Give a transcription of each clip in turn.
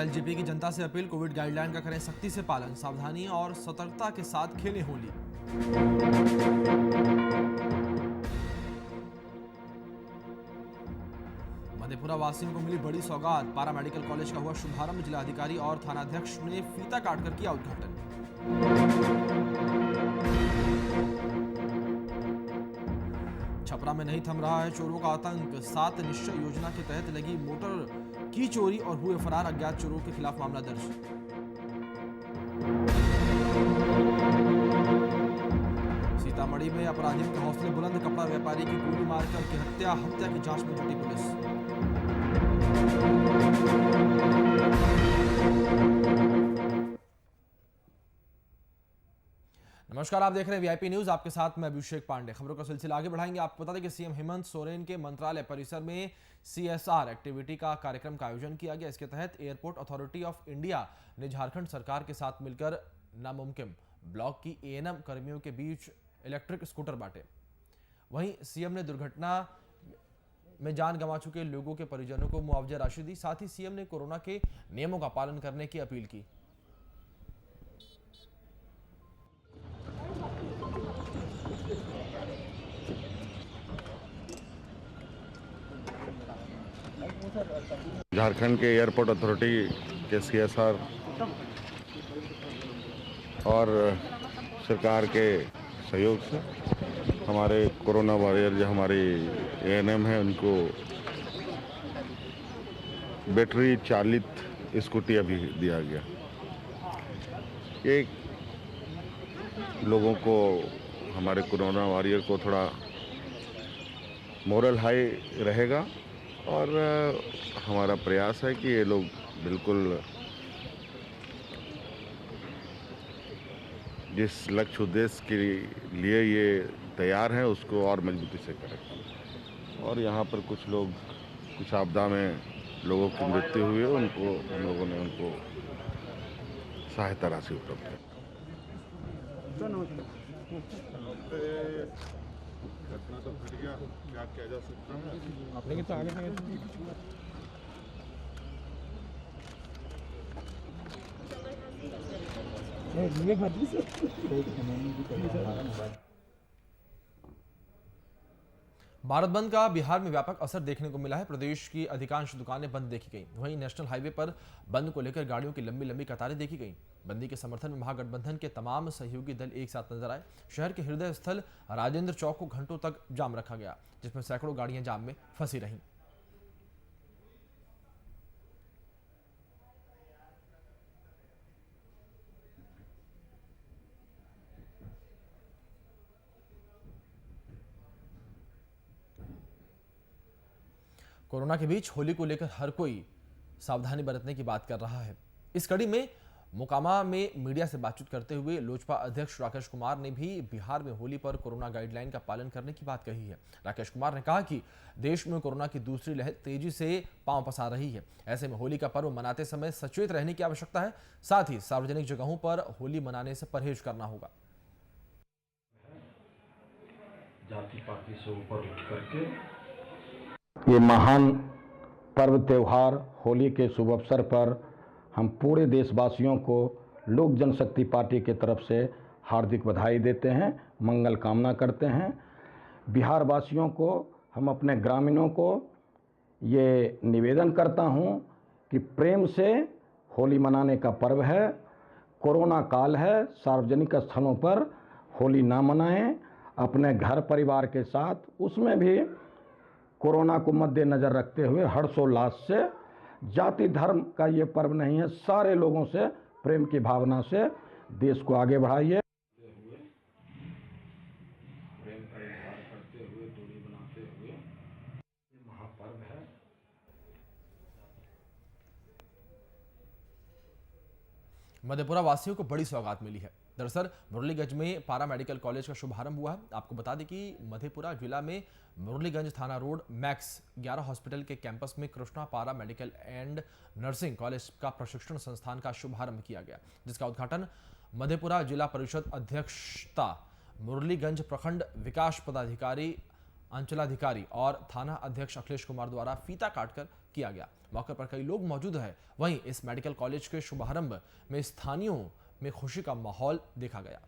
LJP की जनता से appeal, Covid guideline का करें सख्ती से पालन, सावधानी और सतर्कता के साथ खेलें होली। मधेपुरा वासियों को मिली बड़ी सौगात, पारा मेडिकल कॉलेज का हुआ शुभारंभ, जिलाधिकारी और थानाध्यक्ष ने फीता काटकर किया उद्घाटन। छपरा में नहीं थम रहा है चोरों का आतंक, 7 निश्चय योजना के तहत लगी मोटर की चोरी और हुए फरार अज्ञात चोरों के खिलाफ मामला दर्ज। सीतामढ़ी में अपराधियों के हौसले बुलंद, कपड़ा व्यापारी की गोली मारकर की हत्या की जांच में जुटी पुलिस। नमस्कार, आप देख रहे हैं वीआईपी न्यूज, आपके साथ मैं अभिषेक पांडे। खबरों का सिलसिला आगे बढ़ाएंगे। आपको बता दें कि सीएम हेमंत सोरेन के मंत्रालय परिसर में सीएसआर एक्टिविटी का कार्यक्रम का आयोजन किया गया। इसके तहत एयरपोर्ट अथॉरिटी ऑफ इंडिया ने झारखंड सरकार के साथ मिलकर नामुमकिन ब्लॉक की एएनएम कर्मियों के बीच इलेक्ट्रिक स्कूटर बांटे। वहीं सीएम ने दुर्घटना में जान गंवा चुके लोगों के परिजनों को मुआवजा राशि दी। साथ ही सीएम ने कोरोना के नियमों का पालन करने की अपील की। झारखंड के एयरपोर्ट अथॉरिटी के सीएसआर और सरकार के सहयोग से हमारे कोरोना वॉरियर जो हमारी एएनएम है उनको बैटरी चालित स्कूटी अभी दिया गया। एक लोगों को, हमारे कोरोना वॉरियर को थोड़ा मोरल हाई रहेगा और हमारा प्रयास है कि ये लोग बिल्कुल जिस लक्ष्य उद्देश्य के लिए ये तैयार हैं उसको और मजबूती से करें। और यहाँ पर कुछ लोग, कुछ आपदा में लोगों की मृत्यु हुई है, उनको हम लोगों ने उनको सहायता राशि उपलब्ध की। घटना तो घट गया, क्या किया जा सकता है? आपने तो आगे भारत बंद का बिहार में व्यापक असर देखने को मिला है। प्रदेश की अधिकांश दुकानें बंद देखी गई। वहीं नेशनल हाईवे पर बंद को लेकर गाड़ियों की लंबी लंबी कतारें देखी गई। बंदी के समर्थन में महागठबंधन के तमाम सहयोगी दल एक साथ नजर आए। शहर के हृदय स्थल राजेंद्र चौक को घंटों तक जाम रखा गया, जिसमें सैकड़ों गाड़ियां जाम में फंसी रहीं। कोरोना के बीच होली को लेकर हर कोई सावधानी बरतने की बात कर रहा है। इस कड़ी में मोकामा में मीडिया से बातचीत करते हुए लोजपा अध्यक्ष राकेश कुमार ने भी बिहार में होली पर कोरोना गाइडलाइन का पालन करने की बात कही है। राकेश कुमार ने कहा कि देश में कोरोना की दूसरी लहर तेजी से पांव पसार रही है। ऐसे में होली का पर्व मनाते समय सचेत रहने की आवश्यकता है। साथ ही सार्वजनिक जगहों पर होली मनाने से परहेज करना होगा। जाति पाति से ऊपर उठ करके ये महान पर्व त्योहार होली के शुभ अवसर पर हम पूरे देशवासियों को लोक जनशक्ति पार्टी की तरफ से हार्दिक बधाई देते हैं, मंगल कामना करते हैं। बिहार वासियों को, हम अपने ग्रामीणों को ये निवेदन करता हूं कि प्रेम से होली मनाने का पर्व है। कोरोना काल है, सार्वजनिक स्थलों पर होली ना मनाएं, अपने घर परिवार के साथ, उसमें भी कोरोना को मद्देनजर रखते हुए हर्षोल्लास से। जाति धर्म का ये पर्व नहीं है, सारे लोगों से प्रेम की भावना से देश को आगे बढ़ाइए। प्रेम का इजहार करते हुए, दूरी बनाते हुए ये महापर्व है। मधेपुरा वासियों को बड़ी सौगात मिली है। दरअसल मुरलीगंज में पारा मेडिकल कॉलेज का शुभारंभ हुआ है। आपको बता दें कि मधेपुरा जिला में मुरलीगंज थाना रोड मैक्स 11 हॉस्पिटल के कैंपस में कृष्णा पारा मेडिकल एंड नर्सिंग कॉलेज का प्रशिक्षण संस्थान का शुभारंभ किया गया, जिसका उद्घाटन मधेपुरा जिला परिषद अध्यक्षता मुरलीगंज प्रखंड विकास पदाधिकारी अंचलाधिकारी और थाना अध्यक्ष अखिलेश कुमार द्वारा फीता काटकर किया गया। मौके पर कई लोग मौजूद हैं। वहीं इस मेडिकल कॉलेज के शुभारंभ में स्थानीयों में खुशी का माहौल देखा गया।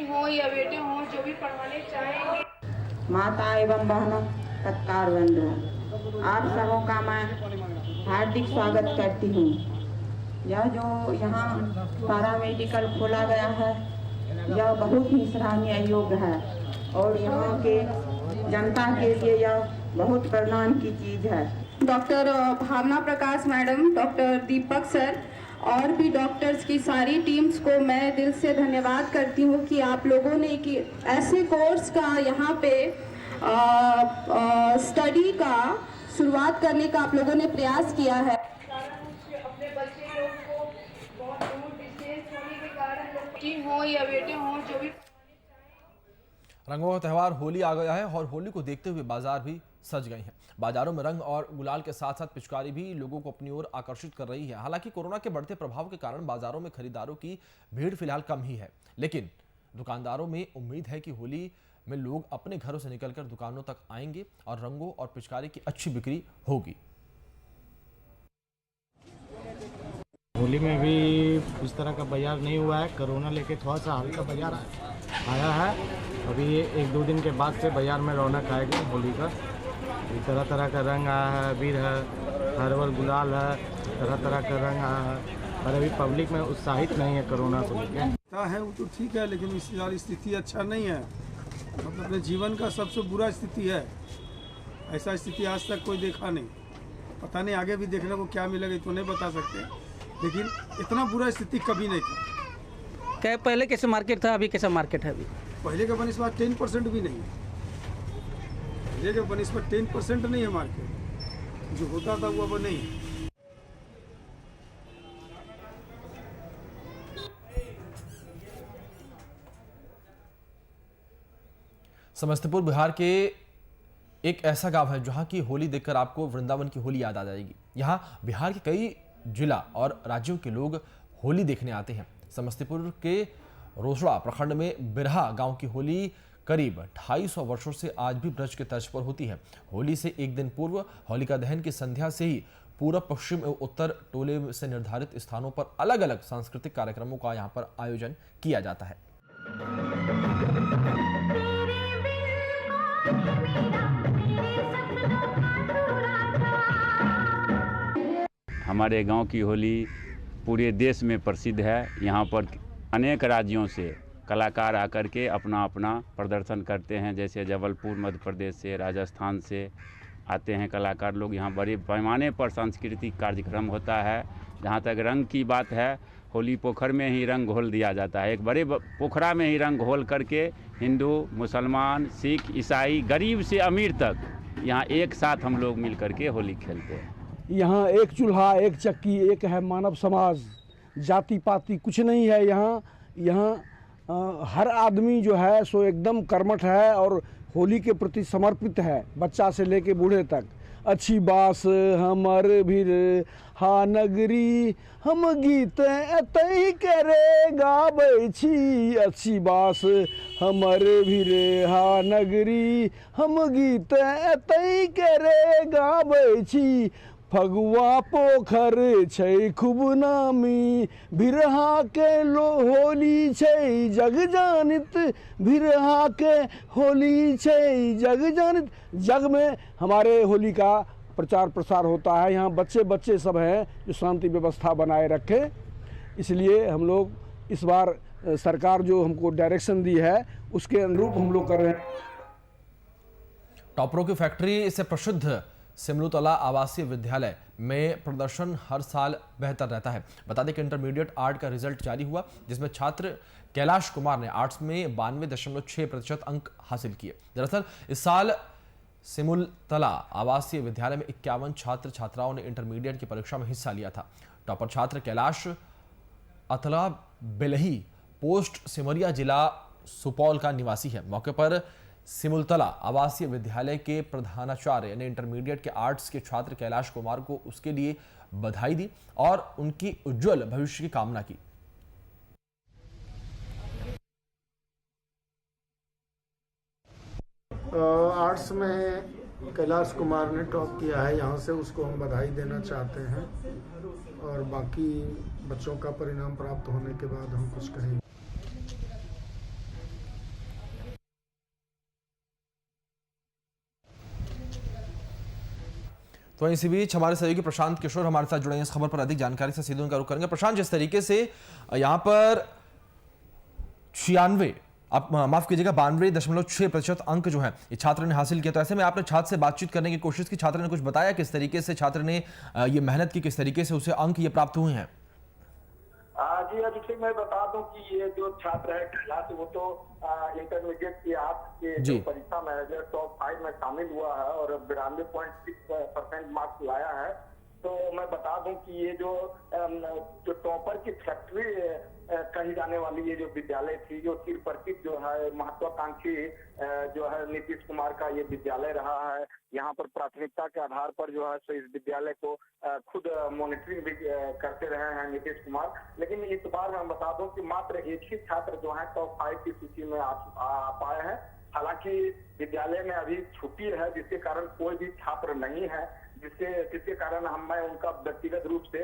हो या बेटे हो जो भी पढ़ाने चाहेंगे। माता एवं बहनों, सत्कार बंधुओं, आप सबों का मैं हार्दिक स्वागत करती हूँ। यह जो यहाँ पारा मेडिकल खोला गया है यह बहुत ही सराहनीय योग्य है और यहाँ के जनता के लिए यह बहुत प्रणाम की चीज़ है। डॉक्टर भावना प्रकाश मैडम, डॉक्टर दीपक सर और भी डॉक्टर्स की सारी टीम्स को मैं दिल से धन्यवाद करती हूँ कि आप लोगों ने कि ऐसे कोर्स का यहाँ पे स्टडी का शुरुआत करने का आप लोगों ने प्रयास किया है। अपने बच्चे लोग को बहुत दूर डिस्टेंस होने के कारण हो या बेटे हो जो भी रंगों का त्यौहार होली आ गया है और होली को देखते हुए बाजार भी सज गए हैं। बाजारों में रंग और गुलाल के साथ साथ पिचकारी भी लोगों को अपनी ओर आकर्षित कर रही है। हालांकि कोरोना के बढ़ते प्रभाव के कारण बाजारों में खरीदारों की भीड़ फिलहाल कम ही है, लेकिन दुकानदारों में उम्मीद है कि होली में लोग अपने घरों से निकलकर दुकानों तक आएंगे और रंगों और पिचकारी की अच्छी बिक्री होगी। होली में भी इस तरह का बाजार नहीं हुआ है। कोरोना लेके थोड़ा सा हल्का बाजार आया है। अभी 1-2 दिन के बाद से बाजार में रौनक आएगी होली का। तरह तरह का रंग आया है, अबीर है, हर्बल गुलाल है, तरह तरह का रंग आया है। पर अभी पब्लिक में उत्साहित नहीं है कोरोना को लेकर। है वो तो ठीक है, लेकिन इस सारी स्थिति अच्छा नहीं है। मतलब अपने जीवन का सबसे बुरा स्थिति है। ऐसा स्थिति आज तक कोई देखा नहीं। पता नहीं आगे भी देखने को क्या मिलेगा तो नहीं बता सकते, लेकिन इतना बुरा स्थिति कभी नहीं था। क्या पहले कैसे मार्केट था, अभी कैसा मार्केट है? अभी पहले के बनिस्पत 10% भी नहीं है। पहले के बनिस्पत 10% नहीं है मार्केट। जो होता था वो अब नहीं है। समस्तीपुर बिहार के एक ऐसा गांव है जहां की होली देखकर आपको वृंदावन की होली याद आ जाएगी। यहां बिहार के कई जिला और राज्यों के लोग होली देखने आते हैं। समस्तीपुर के रोसड़ा प्रखंड में बिरहा गांव की होली करीब 250 वर्षों से आज भी ब्रज के तर्ज पर होती है। होली से एक दिन पूर्व होलिका दहन की संध्या से ही पूर्व, पश्चिम एवं उत्तर टोले से निर्धारित स्थानों पर अलग अलग सांस्कृतिक कार्यक्रमों का यहां पर आयोजन किया जाता है। हमारे गांव की होली पूरे देश में प्रसिद्ध है। यहाँ पर अनेक राज्यों से कलाकार आकर के अपना अपना प्रदर्शन करते हैं। जैसे जबलपुर मध्य प्रदेश से, राजस्थान से आते हैं कलाकार लोग। यहाँ बड़े पैमाने पर सांस्कृतिक कार्यक्रम होता है। जहाँ तक रंग की बात है, होली पोखर में ही रंग घोल दिया जाता है। एक बड़े पोखरा में ही रंग घोल करके हिंदू, मुसलमान, सिख, ईसाई, गरीब से अमीर तक यहाँ एक साथ हम लोग मिल करके होली खेलते हैं। यहाँ एक चूल्हा, एक चक्की, एक है मानव समाज। जाति पाति कुछ नहीं है यहाँ हर आदमी जो है सो एकदम कर्मठ है और होली के प्रति समर्पित है, बच्चा से लेके बूढ़े तक। अच्छी बास हमर भीर हा नगरी हम गीत एतई करे गाबै छी। अच्छी बास हमर भीर हा नगरी हम गीत एतई करे गाबै छी। फगुआ पोखर छै खूब नामी, बिरहा के होली छै जग जानित। बिरहा के होली छै जग जानित। जग में हमारे होली का प्रचार प्रसार होता है। यहाँ बच्चे बच्चे सब हैं जो शांति व्यवस्था बनाए रखे। इसलिए हम लोग इस बार सरकार जो हमको डायरेक्शन दी है उसके अनुरूप हम लोग कर रहे हैं। टॉपरों की फैक्ट्री से प्रसिद्ध सिमलुतला आवासीय विद्यालय में प्रदर्शन हर साल बेहतर रहता है। बता दें कि इंटरमीडिएट आर्ट का रिजल्ट जारी हुआ, जिसमें छात्र कैलाश कुमार ने आर्ट्स में 92.6% अंक हासिल किए। दरअसल इस साल सिमुलतला आवासीय विद्यालय में 51 छात्र छात्राओं ने इंटरमीडिएट की परीक्षा में हिस्सा लिया था। टॉपर छात्र कैलाश अतला बेलही पोस्ट सिमरिया जिला सुपौल का निवासी है। मौके पर सिमुलतला आवासीय विद्यालय के प्रधानाचार्य ने इंटरमीडिएट के आर्ट्स के छात्र कैलाश कुमार को उसके लिए बधाई दी और उनकी उज्जवल भविष्य की कामना की। आर्ट्स में कैलाश कुमार ने टॉप किया है यहाँ से, उसको हम बधाई देना चाहते हैं और बाकी बच्चों का परिणाम प्राप्त होने के बाद हम कुछ कहेंगे। तो इसी बीच हमारे सहयोगी प्रशांत किशोर हमारे साथ जुड़े हैं इस खबर पर अधिक जानकारी से सीधे उनका रुख करेंगे। प्रशांत, जिस तरीके से यहाँ पर 92.6% अंक जो है ये छात्र ने हासिल किया, तो ऐसे में आपने छात्र से बातचीत करने की कोशिश की, छात्र ने कुछ बताया किस तरीके से छात्र ने ये मेहनत की, किस तरीके से उसे अंक ये प्राप्त हुए हैं? जी अभिषेक, मैं बता दूं कि ये जो छात्र है कैलाश, वो तो इंटरमीडिएट की आर्ट्स के जो परीक्षा में टॉप 5 में शामिल हुआ है और 92.6% मार्क्स लाया है। तो मैं बता दूं कि ये जो टॉपर की फैक्ट्री कही जाने वाली ये जो विद्यालय थी, जो चिर परिचित जो है महत्वाकांक्षी जो है नीतीश कुमार का ये विद्यालय रहा है। यहाँ पर प्राथमिकता के आधार पर जो है सो इस विद्यालय को खुद मॉनिटरिंग भी करते रहे हैं नीतीश कुमार। लेकिन इस बार मैं बता दूं कि मात्र एक ही छात्र जो है टॉप 5 की सूची में आ पाए हैं। हालांकि विद्यालय में अभी छुट्टी है, जिसके कारण कोई भी छात्र नहीं है, जिसके कारण मैं उनका व्यक्तिगत रूप से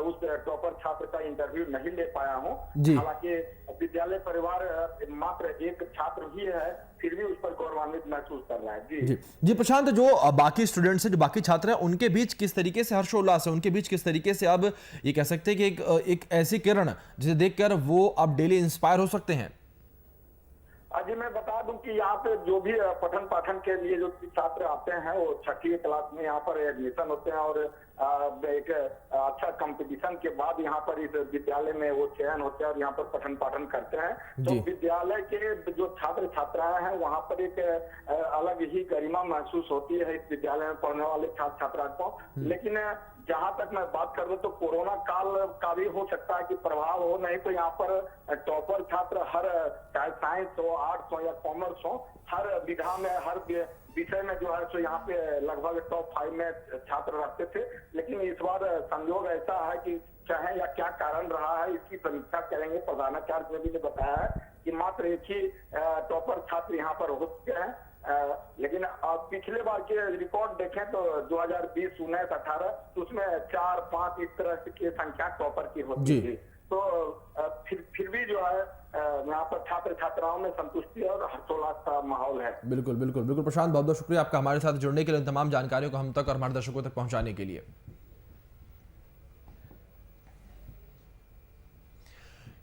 उस टॉपर छात्र का इंटरव्यू नहीं ले पाया हूं। हालांकि विद्यालय परिवार मात्र एक छात्र ही है, फिर भी उस पर गौरवान्वित महसूस कर रहा है। जी प्रशांत, जो बाकी स्टूडेंट्स हैं, जो बाकी छात्र हैं, उनके बीच किस तरीके से हर्षोल्लास है, उनके बीच किस तरीके से अब ये कह सकते हैं कि एक ऐसी किरण जिसे देखकर वो अब डेली इंस्पायर हो सकते हैं? जी मैं बता दूं कि यहाँ पे जो भी पठन पाठन के लिए जो छात्र आते हैं वो 6वीं क्लास में यहाँ पर एडमिशन होते हैं और एक अच्छा कंपटीशन के बाद यहाँ पर इस विद्यालय में वो चयन होते हैं और यहाँ पर पठन पाठन करते हैं। तो विद्यालय के जो छात्र छात्राएं हैं वहाँ पर एक अलग ही गरिमा महसूस होती है इस विद्यालय में पढ़ने वाले छात्र छात्राओं को। लेकिन जहां तक मैं बात कर रहा हूं तो कोरोना काल का भी हो सकता है कि प्रभाव हो, नहीं तो यहाँ पर टॉपर छात्र हर चाहे साइंस हो, आर्ट्स हो या कॉमर्स हो, हर विधा में हर विषय में जो है सो यहाँ पे लगभग टॉप 5 में छात्र रखते थे। लेकिन इस बार संयोग ऐसा है कि चाहे या क्या कारण रहा है इसकी समीक्षा करेंगे। प्रधानाचार्य ने भी बताया है कि मात्र एक ही टॉपर छात्र यहाँ पर हो चुके हैं। लेकिन पिछले बार के रिकॉर्ड देखें तो 2020, 19, 18 उसमें 4, 5 इस तरह की संख्या टॉपर की होती थी। तो फिर भी जो है यहाँ पर छात्र छात्राओं में संतुष्टि और हर्षोल्लास का माहौल है। बिल्कुल बिल्कुल बिल्कुल प्रशांत, बहुत बहुत शुक्रिया आपका हमारे साथ जुड़ने के लिए, तमाम जानकारियों को हम तक और हमारे दर्शकों तक पहुंचाने के लिए।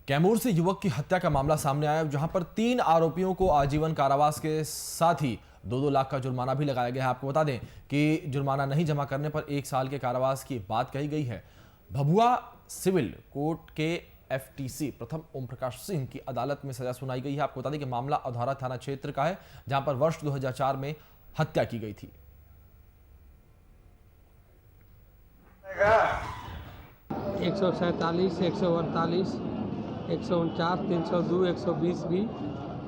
कैमूर से युवक की हत्या का मामला सामने आया, जहां पर 3 आरोपियों को आजीवन कारावास के साथ ही 2-2 लाख का जुर्माना भी लगाया गया है। आपको बता दें कि जुर्माना नहीं जमा करने पर 1 साल के कारावास की बात कही गई है। भभुआ सिविल कोर्ट के FTC प्रथम ओम प्रकाश सिंह की अदालत में सजा सुनाई गई है। आपको बता दें कि मामला अधौरा थाना क्षेत्र का है, जहां पर वर्ष 2004 में हत्या की गई थी। 147, 148, 149, 302, 120 भी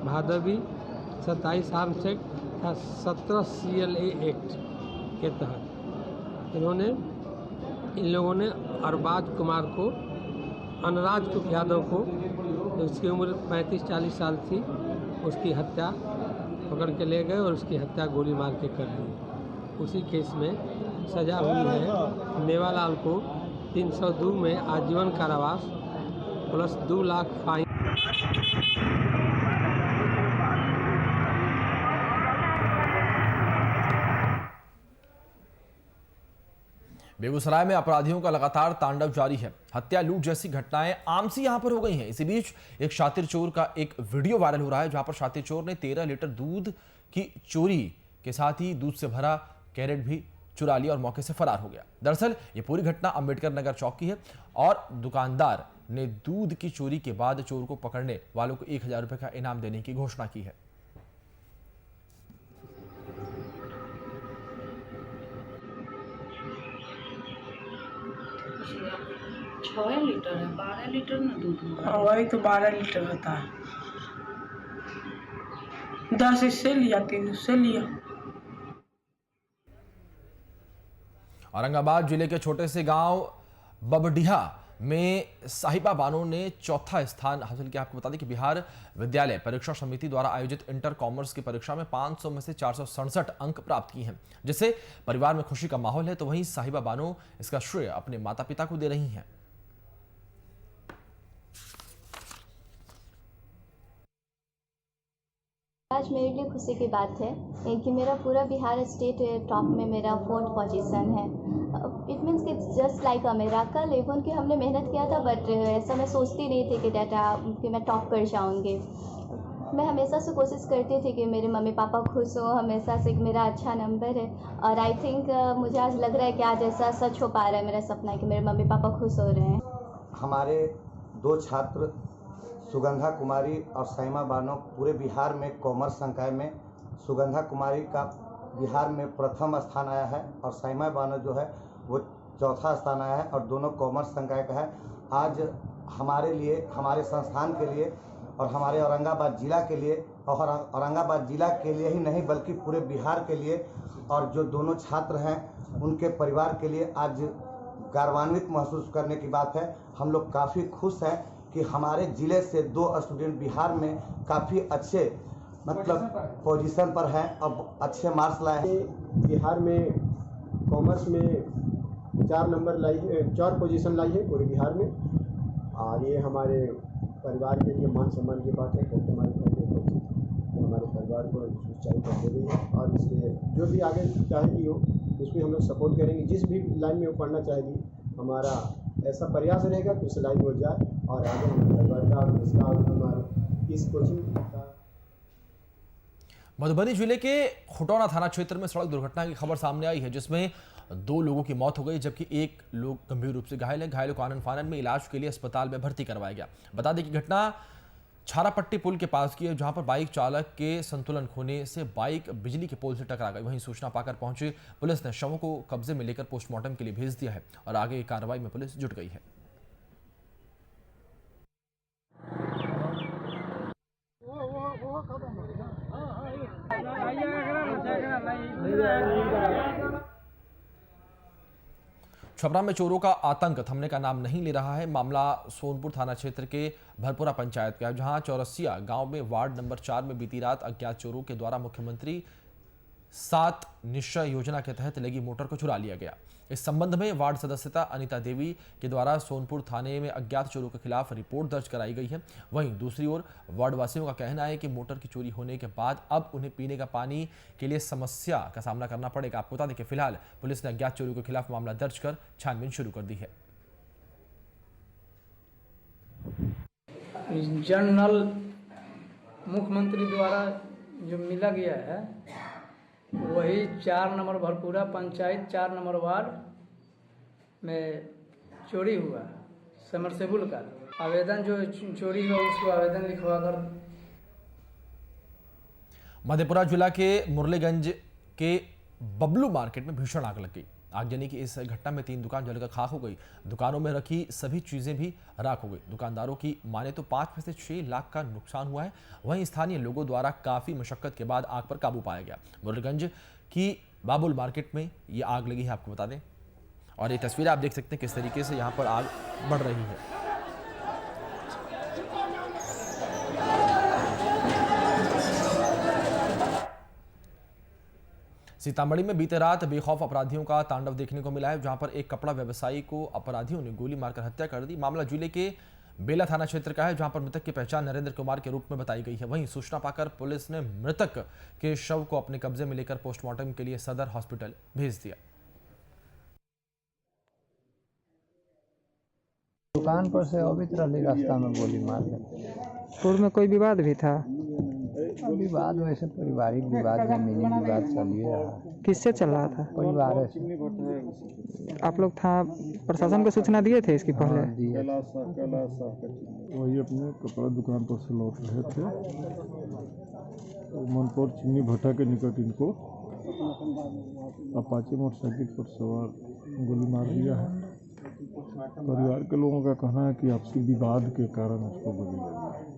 भादवी 27 आर्म्स एक्ट 17 CLA एक्ट के तहत इन लोगों ने अरबाज कुमार को, अनराज यादव को, उसकी उम्र 35-40 साल थी, उसकी हत्या पकड़ के ले गए और उसकी हत्या गोली मार के कर दी। उसी केस में सजा हुई है मेवालाल को 302 में आजीवन कारावास प्लस 2 लाख फाइन। बेगूसराय में अपराधियों का लगातार तांडव जारी है। हत्या, लूट जैसी घटनाएं आम सी यहां पर हो गई हैं। इसी बीच एक शातिर चोर का एक वीडियो वायरल हो रहा है, जहां पर शातिर चोर ने 13 लीटर दूध की चोरी के साथ ही दूध से भरा कैरेट भी चुरा लिया और मौके से फरार हो गया। दरअसल ये पूरी घटना अंबेडकर नगर चौक की है और दुकानदार ने दूध की चोरी के बाद चोर को पकड़ने वालों को 1000 रुपए का इनाम देने की घोषणा की है। लीटर है, 12 लीटर ना दूध होगा। वही तो 12 लीटर होता है। 10 इससे लिया, 3 उससे लिया। औरंगाबाद जिले के छोटे से गांव बबडिहा में साहिबा बानो ने चौथा स्थान हासिल किया। आपको बता दें कि बिहार विद्यालय परीक्षा समिति द्वारा आयोजित इंटर कॉमर्स की परीक्षा में 500 में से 467 अंक प्राप्त किए हैं, जिससे परिवार में खुशी का माहौल है। तो वहीं साहिबा बानो इसका श्रेय अपने माता पिता को दे रही हैं। आज मेरे लिए खुशी की बात है कि मेरा पूरा बिहार स्टेट टॉप में मेरा 4th पोजीशन है। इट मीन्स कि just like a miracle. Even कि हमने मेहनत किया था, बट ऐसा मैं सोचती नहीं थी कि मैं टॉप कर जाऊंगी। मैं हमेशा से कोशिश करती थी कि मेरे मम्मी पापा खुश हो, हमेशा से मेरा अच्छा नंबर है। और आई थिंक मुझे आज लग रहा है कि आज ऐसा सच हो पा रहा है मेरा सपना कि मेरे मम्मी पापा खुश हो रहे हैं। हमारे 2 छात्र सुगंधा कुमारी और साइमा बानो पूरे बिहार में कॉमर्स संकाय में सुगंधा कुमारी का बिहार में प्रथम स्थान आया है और साइमा बानो जो है वो चौथा स्थान आया है और दोनों कॉमर्स संकाय का है। आज हमारे लिए, हमारे संस्थान के लिए और हमारे औरंगाबाद जिला के लिए, और औरंगाबाद जिला के लिए ही नहीं बल्कि पूरे बिहार के लिए और जो दोनों छात्र हैं उनके परिवार के लिए आज गौरवान्वित महसूस करने की बात है। हम लोग काफ़ी खुश हैं कि हमारे ज़िले से 2 स्टूडेंट बिहार में काफ़ी अच्छे पोजीशन पर हैं और अच्छे मार्क्स लाए हैं। बिहार में कॉमर्स में 4 नंबर लाई है, 4 पोजीशन लाई है पूरे बिहार में। और ये हमारे परिवार के लिए मान सम्मान की बात है क्योंकि हमारे परिवार को ऊंचाई पर दे रही है और इसलिए जो भी आगे चाहेगी हो उसमें हम लोग सपोर्ट करेंगे। जिस भी लाइन में वो पढ़ना चाहेगी हमारा ऐसा प्रयास रहेगा कि उस लाइन में हो जाए और आगे हमारे परिवार का और इसका हमारे इस कोचिंग का। मधुबनी जिले के खुटौना थाना क्षेत्र में सड़क दुर्घटना की खबर सामने आई है, जिसमें 2 लोगों की मौत हो गई जबकि 1 लोग गंभीर रूप से घायल है। घायलों को आनन फानन में इलाज के लिए अस्पताल में भर्ती करवाया गया। बता दें कि घटना छारापट्टी पुल के पास की है, जहां पर बाइक चालक के संतुलन खोने से बाइक बिजली के पोल से टकरा गई। वहीं सूचना पाकर पहुंची पुलिस ने शवों को कब्जे में लेकर पोस्टमार्टम के लिए भेज दिया है और आगे की कार्रवाई में पुलिस जुट गई है। छपरा में चोरों का आतंक थमने का नाम नहीं ले रहा है। मामला सोनपुर थाना क्षेत्र के भरपुरा पंचायत का है, जहां चौरसिया गांव में वार्ड नंबर 4 में बीती रात अज्ञात चोरों के द्वारा मुख्यमंत्री 7 निश्चय योजना के तहत लगी मोटर को चुरा लिया गया। इस संबंध में वार्ड सदस्यता अनिता देवी के द्वारा सोनपुर थाने में अज्ञात चोरों के खिलाफ रिपोर्ट दर्ज कराई गई है। वहीं दूसरी ओर वार्ड वासियों का कहना है कि मोटर की चोरी होने के बाद अब उन्हें पीने का पानी के लिए समस्या का सामना करना पड़ेगा। आपको बता दें कि फिलहाल पुलिस ने अज्ञात चोरों के खिलाफ मामला दर्ज कर छानबीन शुरू कर दी है। जल नल मुख्यमंत्री द्वारा जो मिला गया है वही 4 नंबर भरपूरा पंचायत 4 नंबर वार्ड में चोरी हुआ समरसेबुल का आवेदन जो चोरी हुआ उसको आवेदन लिखवा कर। मधेपुरा जिला के मुरलीगंज के बबलू मार्केट में भीषण आग लग गई। आगजनी की इस घटना में 3 दुकान जलकर खाक हो गई। दुकानों में रखी सभी चीजें भी राख हो गई। दुकानदारों की माने तो 5 में से 6 लाख का नुकसान हुआ है। वहीं स्थानीय लोगों द्वारा काफी मशक्कत के बाद आग पर काबू पाया गया। मुरलीगंज की बाबुल मार्केट में ये आग लगी है, आपको बता दें। और ये तस्वीरें आप देख सकते हैं किस तरीके से यहाँ पर आग बढ़ रही है। सीतामढ़ी में बीते रात बेखौफ अपराधियों का तांडव देखने को मिला है, जहां पर एक कपड़ा व्यवसायी को अपराधियों ने गोली मारकर हत्या कर दी। मामला जिले के बेला थाना क्षेत्र का है, जहां पर मृतक की पहचान नरेंद्र कुमार के रूप में बताई गई है। वहीं सूचना पाकर पुलिस ने मृतक के शव को अपने कब्जे में लेकर पोस्टमार्टम के लिए सदर हॉस्पिटल भेज दिया। दुकान पर से अभी तरह रास्ता में गोली मार दी। पूर्व में कोई विवाद भी था? विवाद वैसे पारिवारिक विवाद में मिली विवाद चल ही रहा। किससे चल रहा था? परिवार से। आप लोग था प्रशासन को सूचना दिए थे इसकी पहले? वही अपने कपड़ा दुकान पर से लौट रहे थे, मनपुर चिमनी भट्टा के निकट इनको अपाचे मोटरसाइकिल पर सवार गोली मार दिया है। परिवार के लोगों का कहना है कि आपसी विवाद के कारण उसको गोली लगी।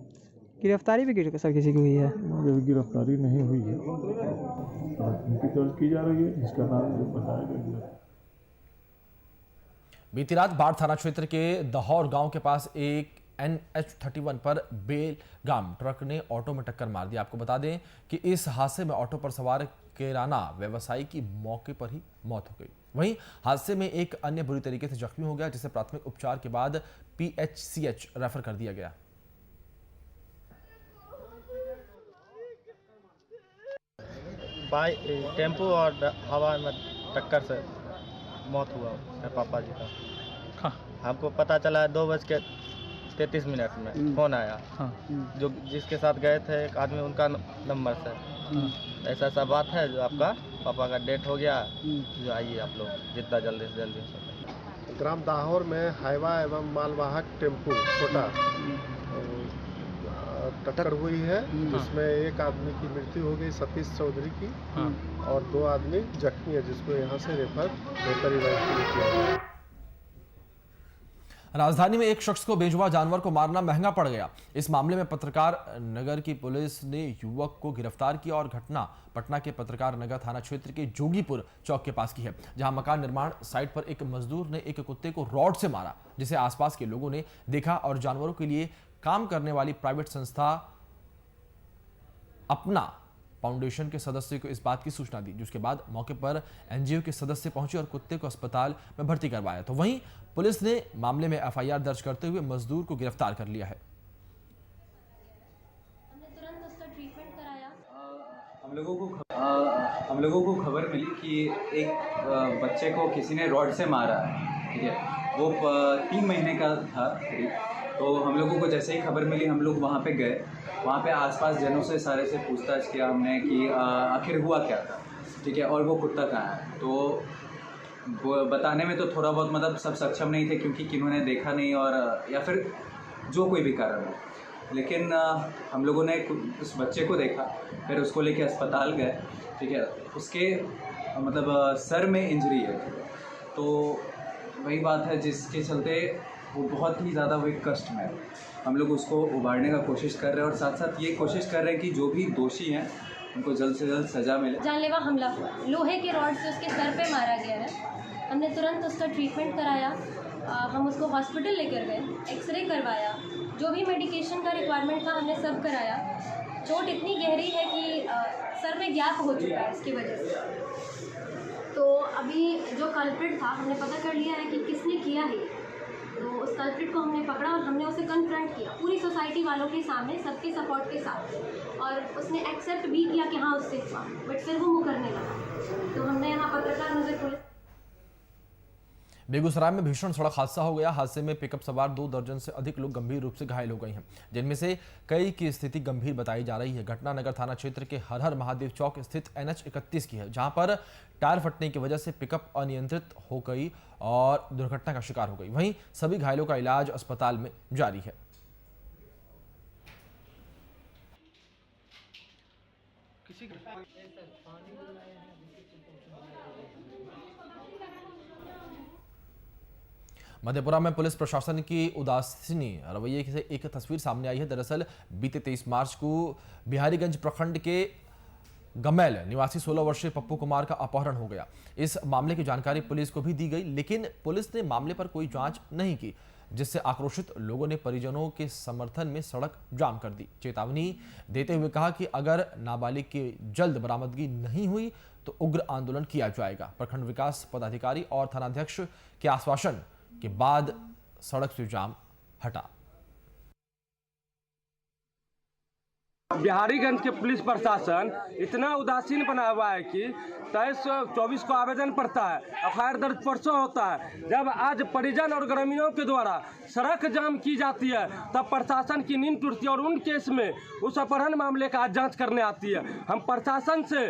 गिरफ्तारी भी सर किसी की हुई है? अभी गिरफ्तारी नहीं हुई है, उनकी दर्ज की जा रही है, जिसका नाम बताया गया। बीती रात बाढ़ थाना क्षेत्र के दहौर गांव के पास एक NH31 पर बेलगाम ट्रक ने ऑटो में टक्कर मार दी। आपको बता दें कि इस हादसे में ऑटो पर सवार किराना व्यवसायी की मौके पर ही मौत हो गई। वहीं हादसे में एक अन्य बुरी तरीके से जख्मी हो गया, जिसे प्राथमिक उपचार के बाद PHCH रेफर कर दिया गया। टेम्पो और हवा में टक्कर से मौत हुआ है पापा जी का। हमको पता चला 2:33 में फोन आया। जो जिसके साथ गए थे एक आदमी, उनका नंबर से ऐसा बात है, जो आपका पापा का डेथ हो गया, जो आइए आप लोग जितना जल्दी से जल्दी हो सके। ग्राम दाहोर में हाईवा एवं मालवाहक टेम्पो छोटा टक्कर हुई है, जिसमें एक आदमी की मृत्यु हो गई सतीश चौधरी की, और 2 आदमी जख्मी है, जिसको यहाँ से रेफर बेहतर इलाज के लिए किया गया। राजधानी में एक शख्स को बेजुबान जानवर को मारना महंगा पड़ गया। इस मामले में पत्रकार नगर की पुलिस ने युवक को गिरफ्तार किया और घटना पटना के पत्रकार नगर थाना क्षेत्र के जोगीपुर चौक के पास की है, जहां मकान निर्माण साइट पर एक मजदूर ने एक कुत्ते को रॉड से मारा, जिसे आसपास के लोगों ने देखा और जानवरों के लिए काम करने वाली प्राइवेट संस्था अपना फाउंडेशन के सदस्य को इस बात की सूचना दी, जिसके बाद मौके पर NGO के सदस्य पहुंचे और कुत्ते को अस्पताल में भर्ती करवाया। तो वहीं पुलिस ने मामले में FIR दर्ज करते हुए मजदूर को गिरफ्तार कर लिया है। हमने तुरंत उसका ट्रीटमेंट कराया। हम लोगों को खबर मिली कि एक बच्चे को किसी ने रॉड से मारा है, ठीक है। वो 3 महीने का था करीब। तो हम लोगों को जैसे ही खबर मिली, हम लोग वहाँ पे गए। वहाँ पे आसपास जनों से सारे से पूछताछ किया हमने कि आखिर हुआ क्या था, ठीक है, और वो कुत्ता कहाँ है। तो वो बताने में तो थोड़ा बहुत मतलब सब सक्षम नहीं थे, क्योंकि किन्होंने देखा नहीं, और या फिर जो कोई भी कारण हो। लेकिन हम लोगों ने उस बच्चे को देखा, फिर उसको लेके अस्पताल गए, ठीक है। उसके मतलब सर में इंजरी है, तो वही बात है जिसके चलते वो बहुत ही ज़्यादा वो कष्ट में है। हम लोग उसको उबारने का कोशिश कर रहे हैं, और साथ साथ ये कोशिश कर रहे हैं कि जो भी दोषी हैं उनको जल्द से जल्द सज़ा मिले। जानलेवा हमला हुआ, लोहे के रॉड से उसके सर पे मारा गया है। हमने तुरंत उसका ट्रीटमेंट कराया। हम उसको हॉस्पिटल लेकर गए, एक्सरे करवाया, जो भी मेडिकेशन का रिक्वायरमेंट था हमने सब कराया। चोट इतनी गहरी है कि सर में गैप हो चुका है इसकी वजह से। तो अभी जो कल्प्रिट था हमने पता कर लिया है कि किसने किया है। तो उस कल्प्रिट को हमने पकड़ा और हमने उसे कन्फ्रंट किया पूरी सोसाइटी वालों के सामने, सबके सपोर्ट के साथ, और उसने एक्सेप्ट भी किया कि हाँ उससे हुआ, बट फिर वो मुकरने लगा। तो हमने यहाँ पत्रकार नजर पुलिस। बेगूसराय में भीषण सड़क हादसा हो गया। हादसे में पिकअप सवार 2 दर्जन से अधिक लोग गंभीर रूप से घायल हो गए हैं, जिनमें से कई की स्थिति गंभीर बताई जा रही है। घटना नगर थाना क्षेत्र के हर हर महादेव चौक स्थित NH31 की है, जहां पर टायर फटने की वजह से पिकअप अनियंत्रित हो गई और दुर्घटना का शिकार हो गई। वहीं सभी घायलों का इलाज अस्पताल में जारी है। मधेपुरा में पुलिस प्रशासन की उदासीनी रवैये से एक तस्वीर सामने आई है। दरअसल बीते 23 मार्च को बिहारीगंज प्रखंड के गमैल निवासी 16 वर्षीय पप्पू कुमार का अपहरण हो गया। इस मामले की जानकारी पुलिस को भी दी गई, लेकिन पुलिस ने मामले पर कोई जांच नहीं की, जिससे आक्रोशित लोगों ने परिजनों के समर्थन में सड़क जाम कर दी। चेतावनी देते हुए कहा कि अगर नाबालिग की जल्द बरामदगी नहीं हुई तो उग्र आंदोलन किया जाएगा। प्रखंड विकास पदाधिकारी और थानाध्यक्ष के आश्वासन के बाद सड़क से जाम हटा। बिहारीगंज के पुलिस प्रशासन इतना उदासीन बना हुआ है कि 2324 को आवेदन पड़ता है, FIR दर्ज परसों होता है। जब आज परिजन और ग्रामीणों के द्वारा सड़क जाम की जाती है, तब प्रशासन की नींद टूटती है और उन केस में उस अपहरण मामले का जांच करने आती है। हम प्रशासन से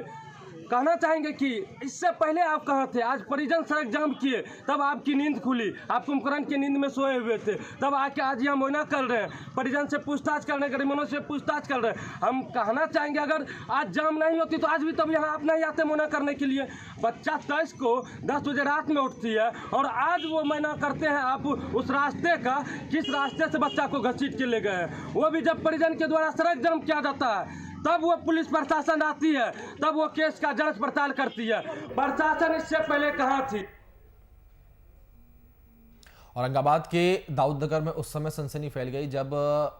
कहना चाहेंगे कि इससे पहले आप कहाँ थे? आज परिजन सड़क जाम किए, तब आपकी नींद खुली, आप कुंभकर्ण की नींद में सोए हुए थे, तब आके आज यहाँ मोइना कर रहे हैं, परिजन से पूछताछ कर रहे हैं, ग्रामीणों से पूछताछ कर रहे हैं। हम कहना चाहेंगे अगर आज जाम नहीं होती तो आज भी तब यहाँ आप नहीं आते मोइना करने के लिए। बच्चा 23 को 10 बजे रात में उठती है और आज वो मोइना करते हैं। आप उस रास्ते का किस रास्ते से बच्चा को घसीट के ले गए हैं, वो भी जब परिजन के द्वारा सड़क जाम किया जाता है तब वो पुलिस प्रशासन आती है, तब वो केस का जांच पड़ताल करती है। प्रशासन इससे पहले कहाँ थी? औरंगाबाद के दाऊदनगर में उस समय सनसनी फैल गई जब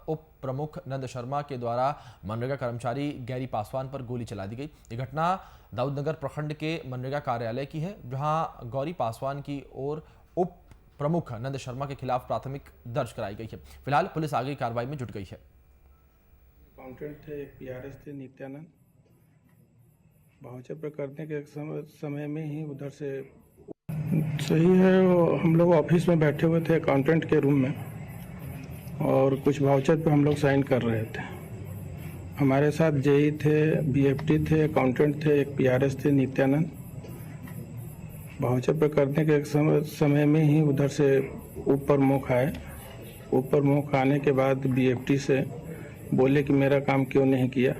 उप प्रमुख नंद शर्मा के द्वारा मनरेगा कर्मचारी गैरी पासवान पर गोली चला दी गई। ये घटना दाऊदनगर प्रखंड के मनरेगा कार्यालय की है, जहां गौरी पासवान की ओर उप प्रमुख नंद शर्मा के खिलाफ प्राथमिक दर्ज कराई गई है। फिलहाल पुलिस आगे की कार्रवाई में जुट गई है। अकाउंटेंट थे, एक पीआरएस थे नित्यानंद, वाउचर पर करने के समय में ही उधर से सही है। हम लोग ऑफिस में बैठे हुए थे अकाउंटेंट के रूम में और कुछ वाउचर पे हम लोग साइन कर रहे थे। हमारे साथ जेई थे, बीएफटी थे, अकाउंटेंट थे, एक पीआरएस थे नित्यानंद। वाउचर पर करने के समय में ही उधर से ऊपर मुख आए। ऊपर मुख आने के बाद बीएफटी से बोले कि मेरा काम क्यों नहीं किया।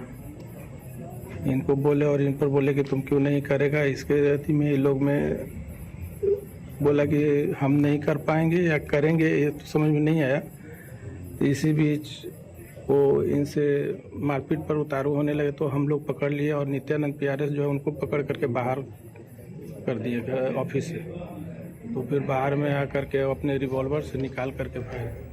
इनको बोले और इन पर बोले कि तुम क्यों नहीं करेगा। इसके रहती में लोग में बोला कि हम नहीं कर पाएंगे या करेंगे, ये तो समझ में नहीं आया। इसी बीच वो इनसे मारपीट पर उतारू होने लगे तो हम लोग पकड़ लिए और नित्यानंद पीआरएस जो है उनको पकड़ करके बाहर कर दिए ऑफिस से। तो फिर बाहर में आकर के अपने रिवॉल्वर से निकाल करके फायर।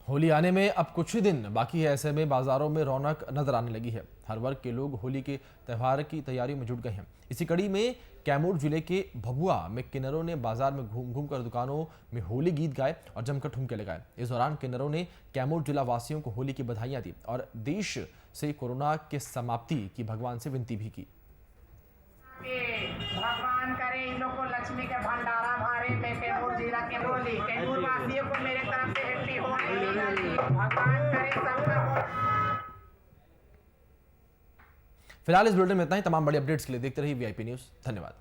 होली आने में अब कुछ ही दिन बाकी है, ऐसे में बाजारों में रौनक नजर आने लगी है। हर वर्ग के लोग होली के त्यौहार की तैयारियों में जुट गए हैं। इसी कड़ी में कैमूर जिले के भभुआ में किन्नरों ने बाजार में घूम घूम कर दुकानों में होली गीत गाए और जमकर ठुमके लगाए। इस दौरान किन्नरों ने कैमूर जिला वासियों को होली की बधाइयां दी और देश से कोरोना के समाप्ति की भगवान से विनती भी की। भगवान करे इन लोग को लक्ष्मी के भंडारा भारे में कैमूर जिला के होली कैमूर वासियों को मेरे तरफ से हैप्पी होली। भगवान करे सबका। फिलहाल इस बुलेटिन में इतना ही। तमाम बड़ी अपडेट्स के लिए देखते रहिए वीआईपी न्यूज़। धन्यवाद।